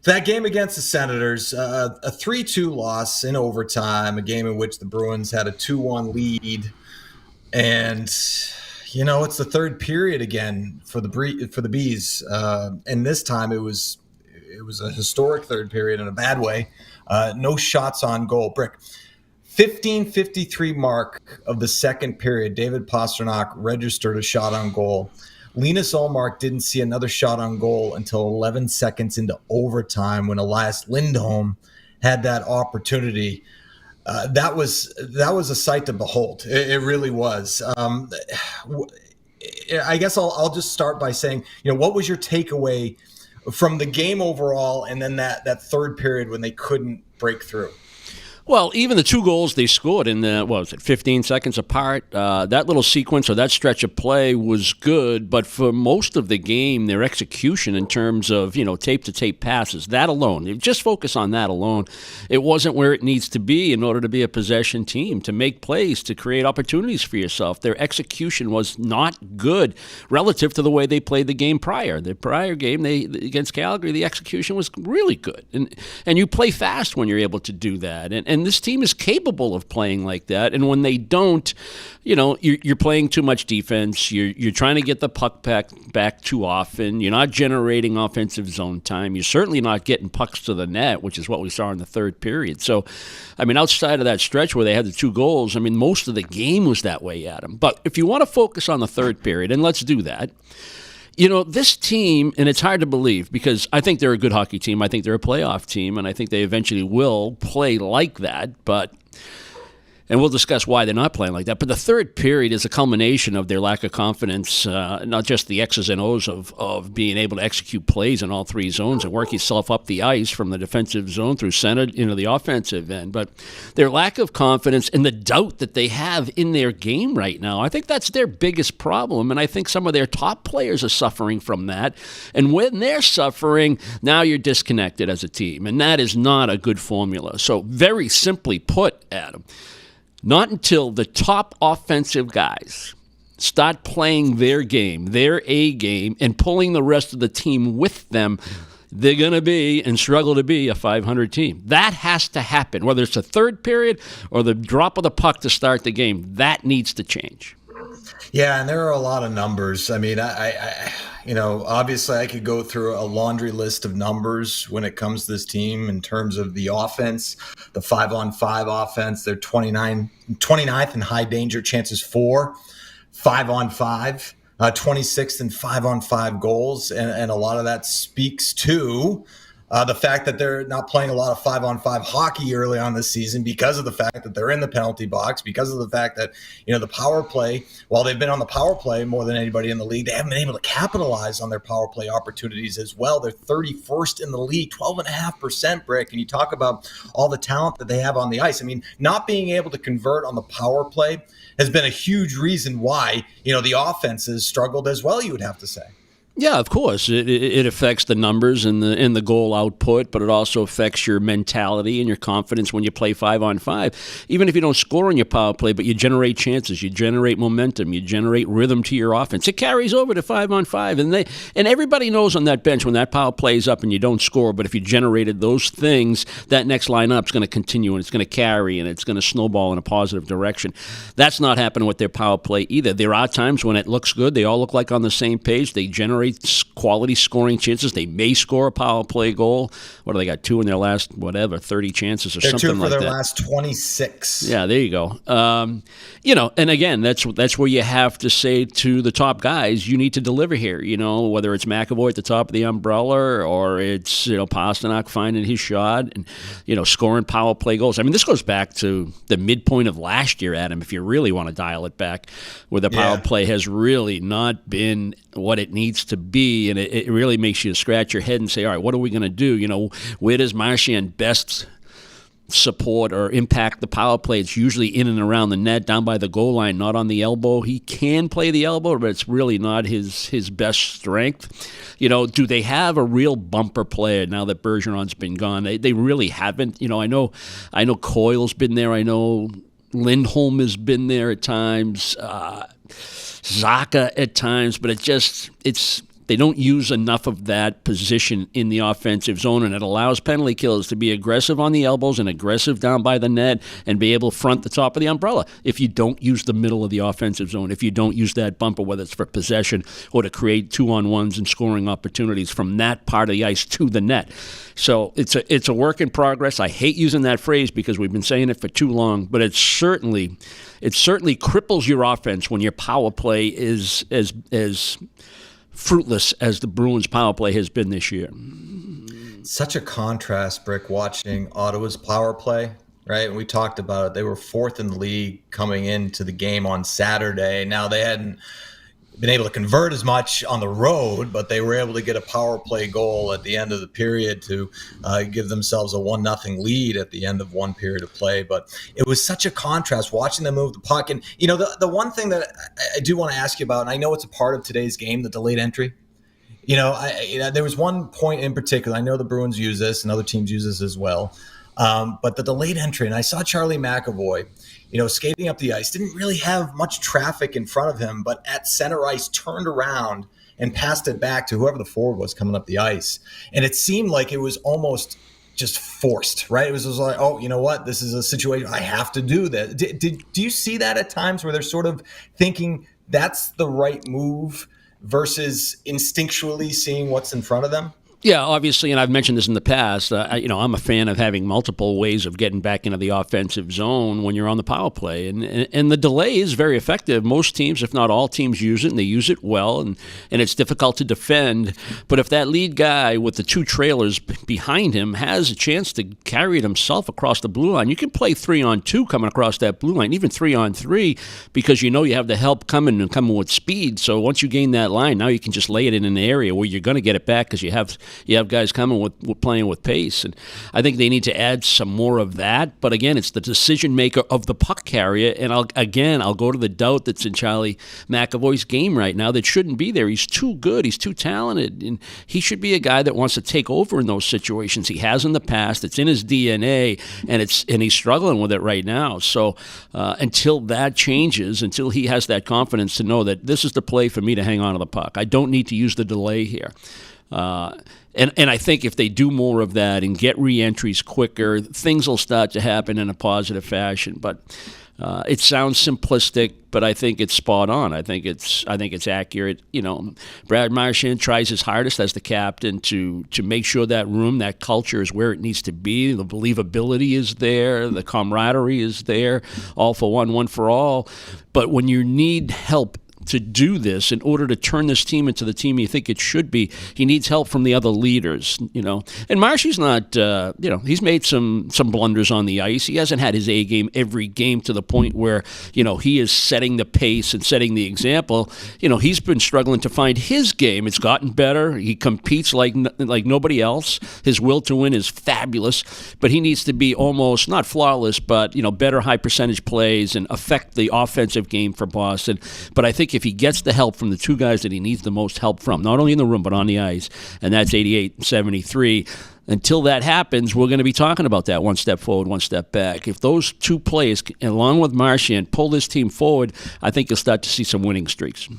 That game against the Senators, a 3-2 loss in overtime, a game in which the Bruins had a 2-1 lead. And, it's the third period again for the Bees. And this time it was a historic third period in a bad way. No shots on goal. Brick. 15:53 mark of the second period, David Pastrnak registered a shot on goal. Linus Ullmark didn't see another shot on goal until 11 seconds into overtime when Elias Lindholm had that opportunity. That was a sight to behold. It really was. I guess I'll just start by saying, what was your takeaway from the game overall, and then that third period when they couldn't break through? Well, even the two goals they scored in 15 seconds apart, that little sequence or that stretch of play was good, but for most of the game, their execution in terms of, tape-to-tape passes, that alone, just focus on that alone. It wasn't where it needs to be in order to be a possession team, to make plays, to create opportunities for yourself. Their execution was not good relative to the way they played the game prior. The prior game against Calgary, the execution was really good. And you play fast when you're able to do that. And this team is capable of playing like that. And when they don't, you're playing too much defense. You're trying to get the puck back too often. You're not generating offensive zone time. You're certainly not getting pucks to the net, which is what we saw in the third period. So, outside of that stretch where they had the two goals, most of the game was that way, Adam. But if you want to focus on the third period, and let's do that, this team, and it's hard to believe because I think they're a good hockey team. I think they're a playoff team, and I think they eventually will play like that. And we'll discuss why they're not playing like that. But the third period is a culmination of their lack of confidence, not just the X's and O's of being able to execute plays in all three zones and work yourself up the ice from the defensive zone through center into the offensive end. But their lack of confidence and the doubt that they have in their game right now, I think that's their biggest problem. And I think some of their top players are suffering from that. And when they're suffering, now you're disconnected as a team. And that is not a good formula. So very simply put, Adam, not until the top offensive guys start playing their game, their A game, and pulling the rest of the team with them, they're going to be and struggle to be a 500 team. That has to happen, whether it's a third period or the drop of the puck to start the game. That needs to change. Yeah, and there are a lot of numbers. Obviously I could go through a laundry list of numbers when it comes to this team in terms of the offense, the 5-on-5 offense. They're 29th in high danger chances for 5-on-5, 26th in 5-on-5 goals. And a lot of that speaks to the fact that they're not playing a lot of 5-on-5 hockey early on this season because of the fact that they're in the penalty box, because of the fact that, the power play, while they've been on the power play more than anybody in the league, they haven't been able to capitalize on their power play opportunities as well. They're 31st in the league, 12.5%, Brick. And you talk about all the talent that they have on the ice. Not being able to convert on the power play has been a huge reason why, the offense has struggled as well, you would have to say. Yeah, of course. It affects the numbers and the goal output, but it also affects your mentality and your confidence when you play 5-on-5. Even if you don't score on your power play, but you generate chances, you generate momentum, you generate rhythm to your offense. It carries over to 5-on-5, and everybody knows on that bench when that power play is up and you don't score. But if you generated those things, that next lineup is going to continue and it's going to carry and it's going to snowball in a positive direction. That's not happening with their power play either. There are times when it looks good. They all look like on the same page. They generate quality scoring chances. They may score a power play goal. What do they got? 2 in their last 30 chances or something like that. 2 for their last 26. Yeah, there you go. And again, that's where you have to say to the top guys, you need to deliver here. Whether it's McAvoy at the top of the umbrella or it's Pastrnak finding his shot and scoring power play goals. This goes back to the midpoint of last year, Adam. If you really want to dial it back, where the power play has really not been what it needs to be, and it really makes you scratch your head and say, all right, what are we going to do? Where does Marchand best support or impact the power play? It's usually in and around the net, down by the goal line, not on the elbow. He can play the elbow, but it's really not his best strength. Do they have a real bumper player now that Bergeron's been gone? They really haven't. I know Coyle's been there. I know Lindholm has been there at times. Zaka at times, but it's They don't use enough of that position in the offensive zone, and it allows penalty killers to be aggressive on the elbows and aggressive down by the net and be able to front the top of the umbrella. If you don't use the middle of the offensive zone, if you don't use that bumper, whether it's for possession or to create 2-on-1s and scoring opportunities from that part of the ice to the net. So it's a work in progress. I hate using that phrase because we've been saying it for too long, but it certainly cripples your offense when your power play is as fruitless as the Bruins power play has been this year. Such a contrast, Brick, watching Ottawa's power play, right? And we talked about it. They were fourth in the league coming into the game on Saturday. Now, they hadn't been able to convert as much on the road, but they were able to get a power play goal at the end of the period to give themselves a 1-0 lead at the end of one period of play. But it was such a contrast watching them move the puck. And, the one thing that I do want to ask you about, and I know it's a part of today's game, the delayed entry. There was one point in particular. I know the Bruins use this and other teams use this as well. But the delayed entry, and I saw Charlie McAvoy, skating up the ice, didn't really have much traffic in front of him, but at center ice turned around and passed it back to whoever the forward was coming up the ice. And it seemed like it was almost just forced, right? It was just like, oh, you know what? This is a situation. I have to do that. Do you see that at times where they're sort of thinking that's the right move versus instinctually seeing what's in front of them? Yeah, obviously, and I've mentioned this in the past. I'm a fan of having multiple ways of getting back into the offensive zone when you're on the power play, and the delay is very effective. Most teams, if not all teams, use it, and they use it well, and it's difficult to defend. But if that lead guy with the two trailers behind him has a chance to carry it himself across the blue line, you can play 3-on-2 coming across that blue line, even 3-on-3, because you have the help coming with speed. So once you gain that line, now you can just lay it in an area where you're going to get it back because you have guys coming with playing with pace. And I think they need to add some more of that. But again, it's the decision maker of the puck carrier. And I'll go to the doubt that's in Charlie McAvoy's game right now that shouldn't be there. He's too good. He's too talented. And he should be a guy that wants to take over in those situations. He has in the past. It's in his DNA, and he's struggling with it right now. So until that changes, until he has that confidence to know that this is the play for me to hang on to the puck, I don't need to use the delay here. And I think if they do more of that and get re-entries quicker, things will start to happen in a positive fashion. But it sounds simplistic, but I think it's spot on. I think it's accurate. Brad Marchand tries his hardest as the captain to make sure that culture is where it needs to be. The believability is there. The camaraderie is there. All for one for all. But when you need help to do this, in order to turn this team into the team you think it should be, he needs help from the other leaders, And Marshy's not, he's made some blunders on the ice. He hasn't had his A game every game to the point where, he is setting the pace and setting the example. He's been struggling to find his game. It's gotten better. He competes like nobody else. His will to win is fabulous, but he needs to be almost, not flawless, but, better high percentage plays and affect the offensive game for Boston. But I think if he gets the help from the two guys that he needs the most help from, not only in the room but on the ice, and that's 88 and 73, until that happens, we're going to be talking about that one step forward, one step back. If those two players, along with Marchand, pull this team forward, I think you'll start to see some winning streaks.